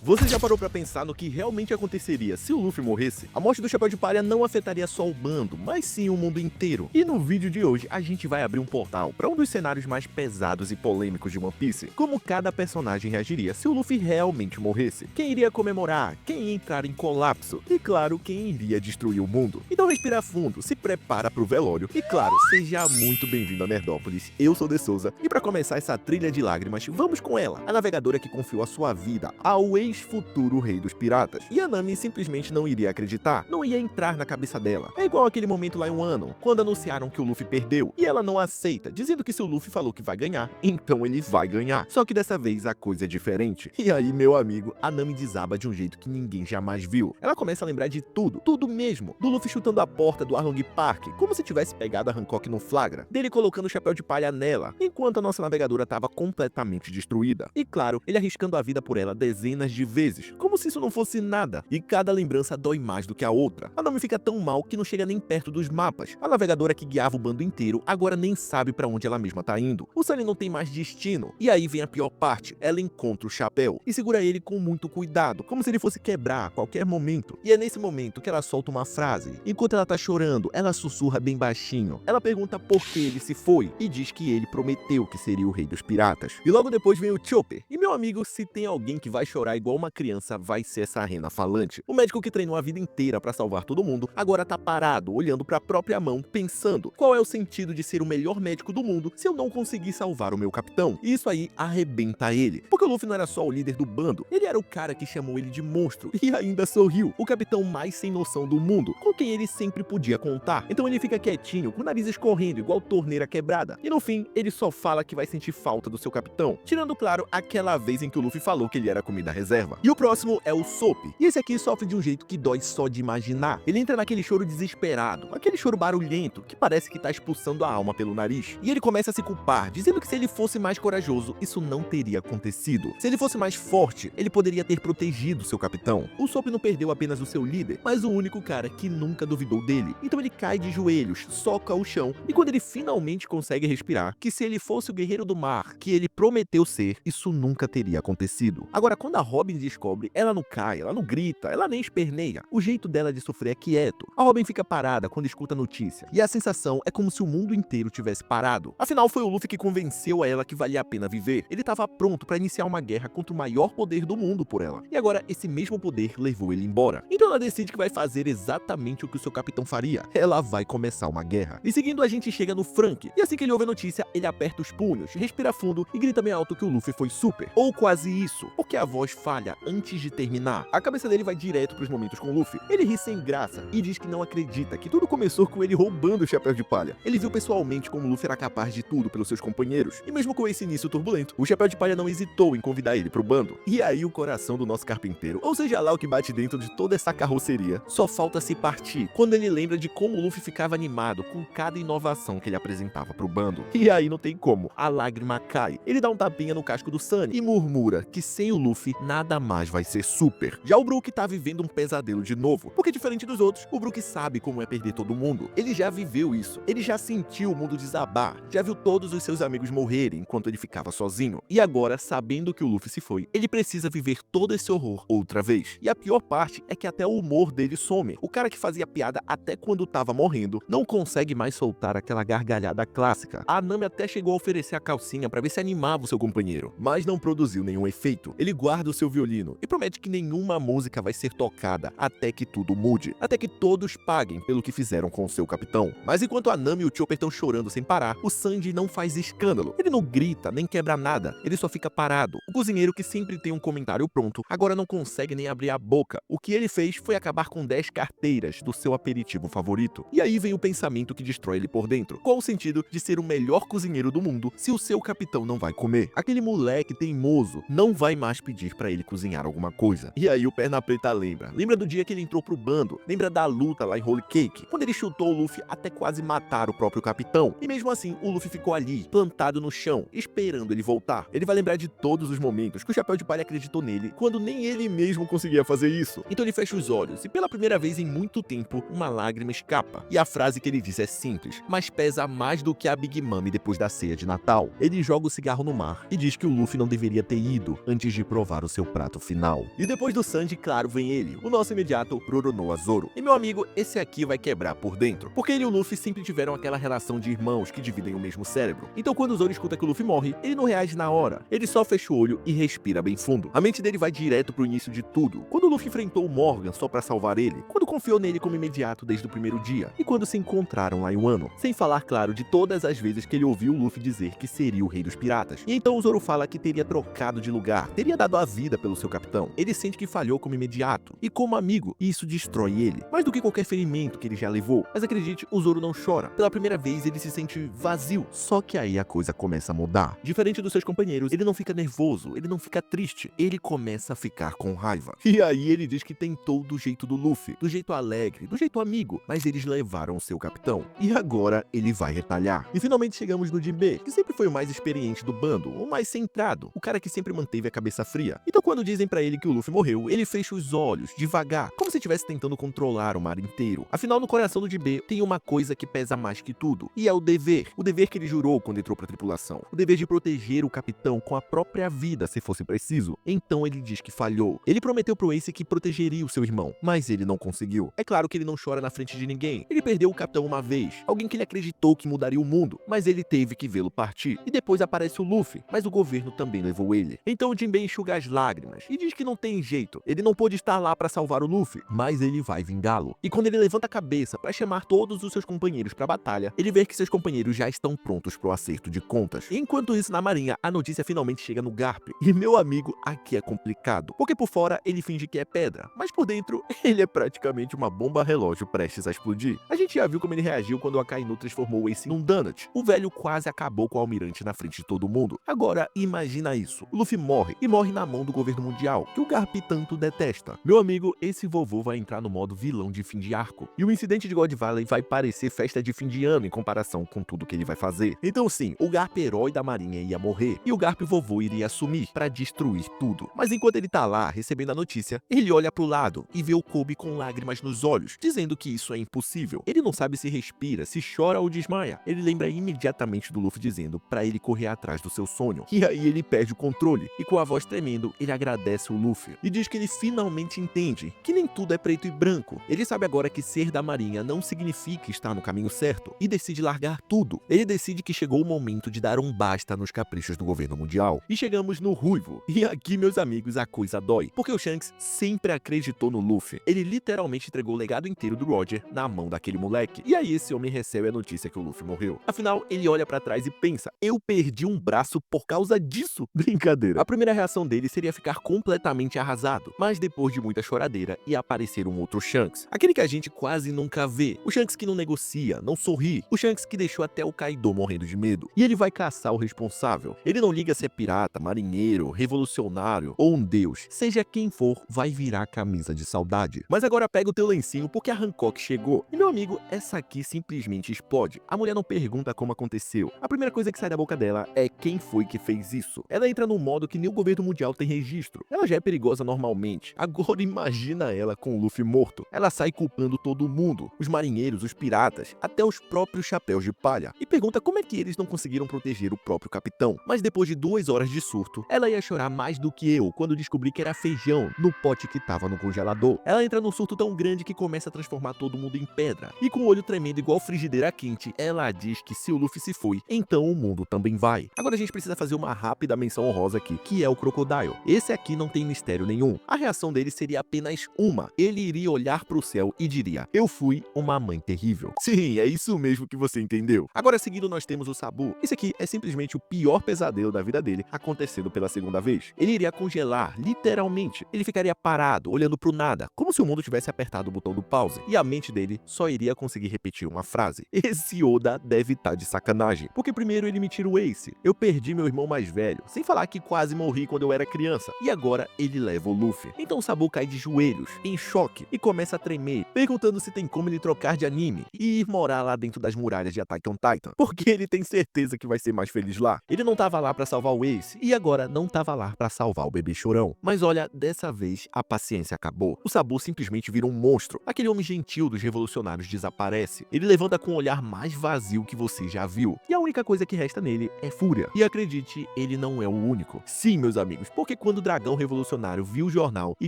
Você já parou pra pensar no que realmente aconteceria se o Luffy morresse? A morte do Chapéu de Palha não afetaria só o bando, mas sim o mundo inteiro. E no vídeo de hoje, a gente vai abrir um portal para um dos cenários mais pesados e polêmicos de One Piece. Como cada personagem reagiria se o Luffy realmente morresse? Quem iria comemorar? Quem ia entrar em colapso? E claro, quem iria destruir o mundo? Então respira fundo, se prepara pro velório e claro, seja muito bem-vindo a Nerdópolis. Eu sou De Souza e para começar essa trilha de lágrimas, vamos com ela, a navegadora que confiou a sua vida ao ex-futuro rei dos piratas. E a Nami simplesmente não iria acreditar, não ia entrar na cabeça dela. É igual aquele momento lá em Wano, quando anunciaram que o Luffy perdeu, e ela não aceita, dizendo que se o Luffy falou que vai ganhar, então ele vai ganhar. Só que dessa vez a coisa é diferente. E aí, meu amigo, a Nami desaba de um jeito que ninguém jamais viu. Ela começa a lembrar de tudo, tudo mesmo. Do Luffy chutando a porta do Arlong Park, como se tivesse pegado a Hancock no flagra, dele colocando o chapéu de palha nela, enquanto a nossa navegadora estava completamente destruída. E claro, ele arriscando a vida por ela dezenas de vezes, como se isso não fosse nada, e cada lembrança dói mais do que a outra. A Nami fica tão mal que não chega nem perto dos mapas. A navegadora que guiava o bando inteiro agora nem sabe pra onde ela mesma tá indo. O Sunny não tem mais destino. E aí vem a pior parte, ela encontra o chapéu e segura ele com muito cuidado, como se ele fosse quebrar a qualquer momento. E é nesse momento que ela solta uma frase. Enquanto ela tá chorando, ela sussurra bem baixinho. Ela pergunta por que ele se foi e diz que ele prometeu que seria o rei dos piratas. E logo depois vem o Chopper. E meu amigo, se tem alguém que vai chorar igual uma criança, vai ser essa rena falante. O médico que treinou a vida inteira pra salvar todo mundo, agora tá parado, olhando pra própria mão, pensando qual é o sentido de ser o melhor médico do mundo se eu não conseguir salvar o meu capitão. E isso aí arrebenta ele, porque o Luffy não era só o líder do bando, ele era o cara que chamou ele de monstro e ainda sorriu, o capitão mais sem noção do mundo, com quem ele sempre podia contar. Então ele fica quietinho, com o nariz escorrendo igual torneira quebrada, e no fim ele só fala que vai sentir falta do seu capitão, tirando claro aquela vez em que o Luffy falou que ele era comida reserva. E o próximo é o Sop, e esse aqui sofre de um jeito que dói só de imaginar. Ele entra naquele choro desesperado, aquele choro barulhento que parece que tá expulsando a alma pelo nariz, e ele começa a se culpar, dizendo que se ele fosse mais corajoso, isso não teria acontecido. Se ele fosse mais forte, ele poderia ter protegido seu capitão. O Sop não perdeu apenas o seu líder, mas o único cara que nunca duvidou dele. Então ele cai de joelhos, soca o chão, e quando ele finalmente consegue respirar, que se ele fosse o guerreiro do mar que ele prometeu ser, isso nunca teria acontecido. Agora, quando a Robin descobre, ela não cai, ela não grita, ela nem esperneia. O jeito dela de sofrer é quieto. A Robin fica parada quando escuta a notícia, e a sensação é como se o mundo inteiro tivesse parado. Afinal, foi o Luffy que convenceu a ela que valia a pena viver. Ele estava pronto para iniciar uma guerra contra o maior poder do mundo por ela. E agora, esse mesmo poder levou ele embora. Então ela decide que vai fazer exatamente o que o seu capitão faria. Ela vai começar uma guerra. E seguindo, a gente chega no Frank. E assim que ele ouve a notícia, ele aperta os punhos, respira fundo e grita bem alto que o Luffy foi super. Ou quase isso, porque a voz falha antes de terminar. A cabeça dele vai direto pros momentos com o Luffy. Ele ri sem graça e diz que não acredita que tudo começou com ele roubando o chapéu de palha. Ele viu pessoalmente como o Luffy era capaz de tudo pelos seus companheiros. E mesmo com esse início turbulento, o chapéu de palha não hesitou em convidar ele pro bando. E aí o coração do nosso carpinteiro, ou seja lá o que bate dentro de toda essa carroceria, só falta se partir quando ele lembra de como o Luffy ficava animado com cada inovação que ele apresentava pro bando. E aí não tem como, a lágrima cai. Ele dá um tapinha no casco do Sunny e murmura que sem o Luffy nada mais vai ser super. Já o Brook tá vivendo um pesadelo de novo, porque diferente dos outros, o Brook sabe como é perder todo mundo. Ele já viveu isso, ele já sentiu o mundo desabar, já viu todos os seus amigos morrerem enquanto ele ficava sozinho. E agora, sabendo que o Luffy se foi, ele precisa viver todo esse horror outra vez. E a pior parte é que até o humor dele some. O cara que fazia piada até quando tava morrendo, não consegue mais soltar aquela gargalhada clássica. A Nami até chegou a oferecer a calcinha pra ver se animava o seu companheiro, mas não produziu nenhum efeito. Ele guarda o seu violino e promete que nenhuma música vai ser tocada até que tudo mude, até que todos paguem pelo que fizeram com o seu capitão. Mas enquanto a Nami e o Chopper estão chorando sem parar, o Sandy não faz escândalo. Ele não grita, nem quebra nada, ele só fica parado. O cozinheiro que sempre tem um comentário pronto, agora não consegue nem abrir a boca. O que ele fez foi acabar com 10 carteiras do seu aperitivo favorito. E aí vem o pensamento que destrói ele por dentro. Qual o sentido de ser o melhor cozinheiro do mundo se o seu capitão não vai comer? Aquele moleque teimoso não vai mais pedir pra ele cozinhar alguma coisa. E aí o Perna Preta lembra do dia que ele entrou pro bando, lembra da luta lá em Holy Cake, quando ele chutou o Luffy até quase matar o próprio capitão. E mesmo assim, o Luffy ficou ali, plantado no chão, esperando ele voltar. Ele vai lembrar de todos os momentos que o Chapéu de Palha acreditou nele, quando nem ele mesmo conseguia fazer isso. Então ele fecha os olhos e pela primeira vez em muito tempo, uma lágrima escapa. E a frase que ele diz é simples, mas pesa mais do que a Big Mami depois da ceia de Natal. Ele joga o cigarro no mar e diz que o Luffy não deveria ter ido antes de provar o seu prato final. E depois do Sanji, claro, vem ele, o nosso imediato Roronoa Zoro. E meu amigo, esse aqui vai quebrar por dentro, porque ele e o Luffy sempre tiveram aquela relação de irmãos que dividem o mesmo cérebro. Então quando o Zoro escuta que o Luffy morre, ele não reage na hora, ele só fecha o olho e respira bem fundo. A mente dele vai direto pro início de tudo, quando o Luffy enfrentou o Morgan só pra salvar ele, quando confiou nele como imediato desde o primeiro dia, e quando se encontraram lá em Wano. Sem falar, claro, de todas as vezes que ele ouviu o Luffy dizer que seria o rei dos piratas. E então o Zoro fala que teria trocado de lugar, teria dado a vida pelo seu capitão. Ele sente que falhou como imediato, e como amigo, isso destrói ele, mais do que qualquer ferimento que ele já levou. Mas acredite, o Zoro não chora. Pela primeira vez ele se sente vazio, só que aí a coisa começa a mudar. Diferente dos seus companheiros, ele não fica nervoso, ele não fica triste, ele começa a ficar com raiva. E aí ele diz que tentou do jeito do Luffy, do jeito alegre, do jeito amigo, mas eles levaram seu capitão. E agora ele vai retalhar. E finalmente chegamos no Jinbe, que sempre foi o mais experiente do bando, o mais centrado, o cara que sempre manteve a cabeça fria. Então quando dizem pra ele que o Luffy morreu, ele fecha os olhos, devagar, como se estivesse tentando controlar o mar inteiro. Afinal, no coração do Jinbe tem uma coisa que pesa mais que tudo, e é o dever que ele jurou quando entrou pra tripulação, o dever de proteger o capitão com a própria vida se fosse preciso. Então ele diz que falhou. Ele prometeu pro Ace que protegeria o seu irmão, mas ele não conseguiu. É claro que ele não chora na frente de ninguém. Ele perdeu o capitão uma vez, alguém que ele acreditou que mudaria o mundo, mas ele teve que vê-lo partir. E depois aparece o Luffy, mas o governo também levou ele. Então o Jinbe enxuga as lágrimas e diz que não tem jeito. Ele não pôde estar lá pra salvar o Luffy, mas ele vai vingá-lo. E quando ele levanta a cabeça pra chamar todos os seus companheiros pra batalha, ele vê que seus companheiros já estão prontos pro acerto de contas. Enquanto isso, na marinha, a notícia finalmente chega no Garp. E meu amigo, aqui é complicado, porque por fora ele finge que é pedra, mas por dentro ele é praticamente uma bomba relógio prestes a explodir. A gente já viu como ele reagiu quando o Akainu transformou o Ace num donut. O velho quase acabou com o almirante na frente de todo mundo. Agora, imagina isso. O Luffy morre, e morre na mão do governo mundial, que o Garp tanto detesta. Meu amigo, esse vovô vai entrar no modo vilão de fim de arco. E o incidente de God Valley vai parecer festa de fim de ano em comparação com tudo que ele vai fazer. Então sim, o Garp herói da marinha ia morrer, e o Garp vovô iria assumir pra destruir tudo. Mas enquanto ele tá lá, recebendo a notícia, ele olha pro lado e vê o Kobe com lágrimas nos olhos, dizendo que isso é impossível. Ele não sabe se respira, se chora ou desmaia. Ele lembra imediatamente do Luffy dizendo pra ele correr atrás do seu sonho. E aí ele perde o controle, e com a voz tremendo, ele agradece o Luffy, e diz que ele finalmente entende que nem tudo é preto e branco. Ele sabe agora que ser da marinha não significa estar no caminho certo, e decide largar tudo. Ele decide que chegou o momento de dar um basta nos caprichos do governo mundial. E chegamos no Ruivo. E aqui, meus amigos, a coisa dói, porque o Shanks sempre acreditou no Luffy. Ele literalmente entregou o legado inteiro do Roger na mão daquele moleque. E aí esse homem recebe a notícia que o Luffy morreu. Afinal, ele olha pra trás e pensa: eu perdi um braço por causa disso? Brincadeira. A primeira reação dele seria ficar completamente arrasado, mas depois de muita choradeira ia aparecer um outro Shanks, aquele que a gente quase nunca vê, o Shanks que não negocia, não sorri, o Shanks que deixou até o Kaido morrendo de medo. E ele vai caçar o responsável. Ele não liga se é pirata, marinheiro, revolucionário ou um deus, seja quem for, vai virar camisa de saudade. Mas agora pega o teu lencinho, porque a Hancock chegou. E meu amigo, essa aqui simplesmente explode. A mulher não pergunta como aconteceu. A primeira coisa que sai da boca dela é quem foi que fez isso. Ela entra num modo que nem o governo mundial tem registro. Ela já é perigosa normalmente. Agora imagina ela com o Luffy morto. Ela sai culpando todo mundo, os marinheiros, os piratas, até os próprios chapéus de palha. E pergunta como é que eles não conseguiram proteger o próprio capitão. Mas depois de 2 horas de surto, ela ia chorar mais do que eu quando descobri que era feijão no pote que tava no congelador. Ela entra num surto tão grande que começa a transformar todo mundo em pedra. E com o olho tremendo igual frigideira quente, ela diz que se o Luffy se foi, então o mundo também vai. Agora a gente precisa fazer uma rápida menção honrosa aqui, que é o Crocodile. Esse aqui não tem mistério nenhum. A reação dele seria apenas uma. Ele iria olhar pro céu e diria: eu fui uma mãe terrível. Sim, é isso mesmo que você entendeu. Agora seguindo nós temos o Sabu. Esse aqui é simplesmente o pior pesadelo da vida dele acontecendo pela segunda vez. Ele iria congelar, literalmente. Ele ficaria parado, olhando pro nada, como se o mundo tivesse apertado o botão do pause. E a mente dele só iria conseguir repetir uma frase: esse Oda deve estar de sacanagem. Porque primeiro ele me tira o Ace. Eu perdi meu irmão mais velho, sem falar que quase morri quando eu era criança. E agora ele leva o Luffy. Então o Sabu cai de joelhos, em choque, e começa a tremer, perguntando se tem como ele trocar de anime e ir morar lá dentro das muralhas de Attack on Titan, porque ele tem certeza que vai ser mais feliz lá. Ele não tava lá pra salvar o Ace, e agora não tava lá pra salvar o bebê chorão. Mas olha, dessa vez a paciência acabou. O Sabu simplesmente vira um monstro. Aquele homem gentil dos revolucionários desaparece. Ele levanta com o olhar mais vazio que você já viu. E a única coisa que resta nele é fúria. E acredite, ele não é o único. Sim, meus amigos, porque quando dragão revolucionário viu o jornal e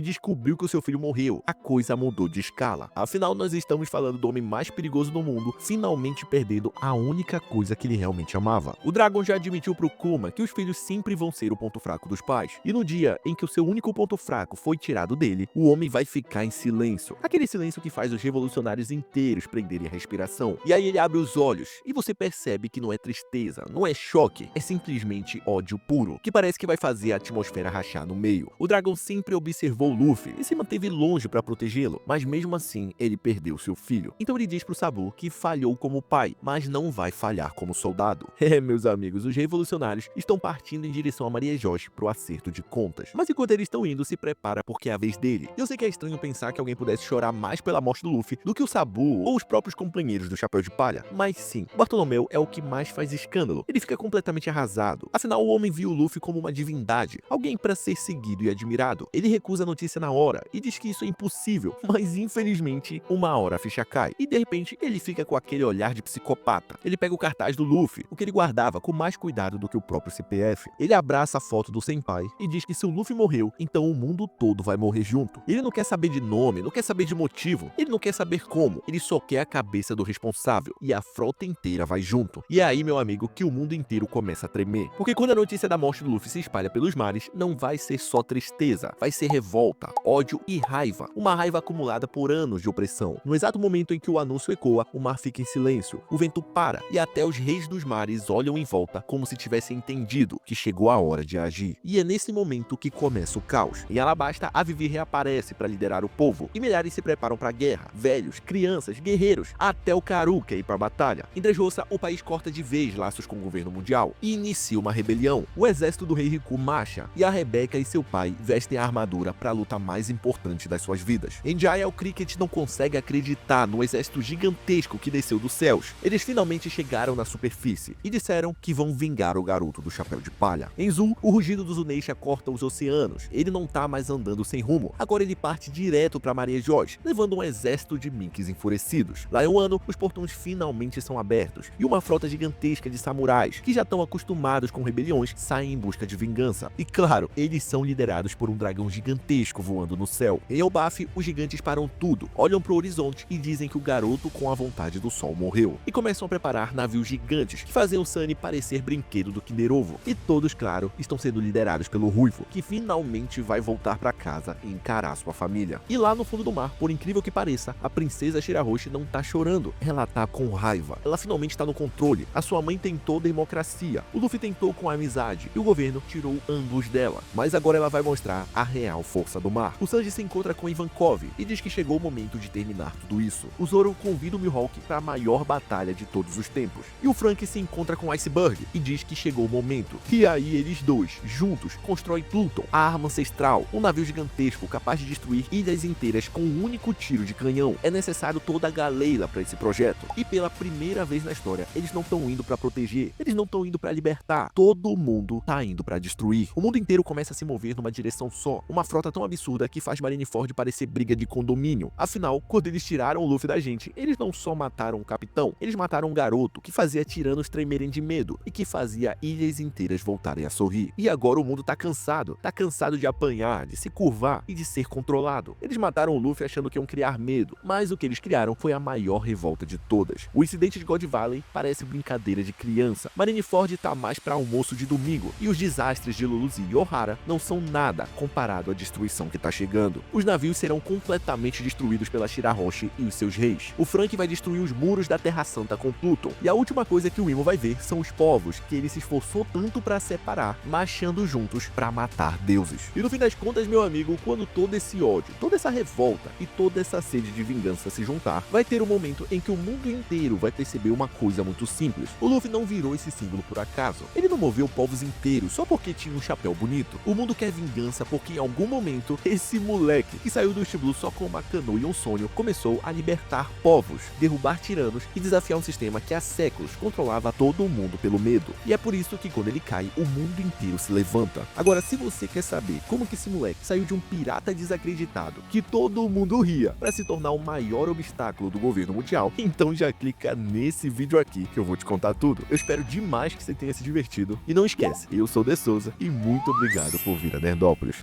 descobriu que o seu filho morreu, a coisa mudou de escala. Afinal, nós estamos falando do homem mais perigoso do mundo, finalmente perdendo a única coisa que ele realmente amava. O dragão já admitiu pro Kuma que os filhos sempre vão ser o ponto fraco dos pais, e no dia em que o seu único ponto fraco foi tirado dele, o homem vai ficar em silêncio. Aquele silêncio que faz os revolucionários inteiros prenderem a respiração. E aí ele abre os olhos, e você percebe que não é tristeza, não é choque, é simplesmente ódio puro, que parece que vai fazer a atmosfera rachar no meio. O dragão sempre observou Luffy e se manteve longe para protegê-lo, mas mesmo assim ele perdeu seu filho. Então ele diz pro Sabu que falhou como pai, mas não vai falhar como soldado. Meus amigos, os revolucionários estão partindo em direção a Maria Josh pro acerto de contas. Mas enquanto eles estão indo, se prepara porque é a vez dele. Eu sei que é estranho pensar que alguém pudesse chorar mais pela morte do Luffy do que o Sabu ou os próprios companheiros do Chapéu de Palha, mas sim, Bartolomeu é o que mais faz escândalo. Ele fica completamente arrasado. Afinal, o homem viu o Luffy como uma divindade, alguém para ser seguido e admirado. Ele recusa a notícia na hora e diz que isso é impossível, mas infelizmente, uma hora a ficha cai. E de repente, ele fica com aquele olhar de psicopata. Ele pega o cartaz do Luffy, o que ele guardava com mais cuidado do que o próprio CPF. Ele abraça a foto do senpai e diz que se o Luffy morreu, então o mundo todo vai morrer junto. Ele não quer saber de nome, não quer saber de motivo, ele não quer saber como, ele só quer a cabeça do responsável, e a frota inteira vai junto. E é aí, meu amigo, que o mundo inteiro começa a tremer. Porque quando a notícia da morte do Luffy se espalha pelos mares, não vai ser só tristeza, vai ser revolta, ódio e raiva. Uma raiva acumulada por anos de opressão. No exato momento em que o anúncio ecoa, o mar fica em silêncio, o vento para, e até os reis dos mares olham em volta como se tivessem entendido que chegou a hora de agir. E é nesse momento que começa o caos. Em Alabasta, a Vivi reaparece para liderar o povo, e milhares se preparam para a guerra. Velhos, crianças, guerreiros, até o Karu quer ir para a batalha. Em Dressrosa, o país corta de vez laços com o governo mundial e inicia uma rebelião. O exército do rei Riku marcha, e a Rebecca e seu pai vestem a armadura para a luta mais importante das suas vidas. Em Jaya, o Cricket não consegue acreditar no exército gigantesco que desceu dos céus. Eles finalmente chegaram na superfície e disseram que vão vingar o garoto do Chapéu de Palha. Em Zul, o rugido do Zunisha corta os oceanos. Ele não tá mais andando sem rumo. Agora ele parte direto para Maria Josh, levando um exército de minks enfurecidos. Lá em Wano, os portões finalmente são abertos, e uma frota gigantesca de samurais, que já estão acostumados com rebeliões, saem em busca de vingança. E claro, eles são liderados por um dragão gigantesco voando no céu. Em Elbaf, os gigantes param tudo, olham pro horizonte e dizem que o garoto com a vontade do sol morreu. E começam a preparar navios gigantes, que fazem o Sunny parecer brinquedo do Kinder Ovo. E todos, claro, estão sendo liderados pelo Ruivo, que finalmente vai voltar para casa e encarar sua família. E lá no fundo do mar, por incrível que pareça, a princesa Shirahoshi não tá chorando, ela tá com raiva. Ela finalmente tá no controle. A sua mãe tentou democracia, o Luffy tentou com a amizade, e o governo tirou ambos dela. Mas agora ela vai mostrar a real força do mar. O Sanji se encontra com Ivankov e diz que chegou o momento de terminar tudo isso. O Zoro convida o Mihawk para a maior batalha de todos os tempos. E o Frank se encontra com Iceberg e diz que chegou o momento. E aí eles dois, juntos, constroem Pluton, a arma ancestral, um navio gigantesco capaz de destruir ilhas inteiras com um único tiro de canhão. É necessário toda a galera para esse projeto. E pela primeira vez na história, eles não estão indo para proteger, eles não estão indo para libertar. Todo mundo tá indo para destruir. O mundo inteiro começa a se mover numa direção só. Uma frota tão absurda que faz Marineford parecer briga de condomínio. Afinal, quando eles tiraram o Luffy da gente, eles não só mataram o capitão, eles mataram um garoto que fazia tiranos tremerem de medo e que fazia ilhas inteiras voltarem a sorrir. E agora o mundo tá cansado de apanhar, de se curvar e de ser controlado. Eles mataram o Luffy achando que iam criar medo, mas o que eles criaram foi a maior revolta de todas. O incidente de God Valley parece brincadeira de criança. Marineford tá mais pra almoço de domingo, e os desastres de Luluzi e Ohara não são nada comparado à destruição que tá chegando. Os navios serão completamente destruídos pela Shirahoshi e os seus reis. O Frank vai destruir os muros da Terra Santa com Pluton, e a última coisa que o Imo vai ver são os povos que ele se esforçou tanto pra separar, marchando juntos pra matar deuses. E no fim das contas, meu amigo, quando todo esse ódio, toda essa revolta e toda essa sede de vingança se juntar, vai ter um momento em que o mundo inteiro vai perceber uma coisa muito simples. O Luffy não virou esse símbolo por acaso. Ele não moveu povos inteiros só porque tinha um chapéu bonito. O mundo quer vingança porque em algum momento esse moleque que saiu do East Blue só com uma canoa e um sonho começou a libertar povos, derrubar tiranos e desafiar um sistema que há séculos controlava todo o mundo pelo medo. E é por isso que quando ele cai, o mundo inteiro se levanta. Agora, se você quer saber como que esse moleque saiu de um pirata desacreditado, que todo mundo ria, para se tornar o maior obstáculo do governo mundial, então já clica nesse vídeo aqui que eu vou te contar tudo. Eu espero demais que você tenha se divertido. E não esquece, eu sou De Souza e muito obrigado por vir a Nerdópolis.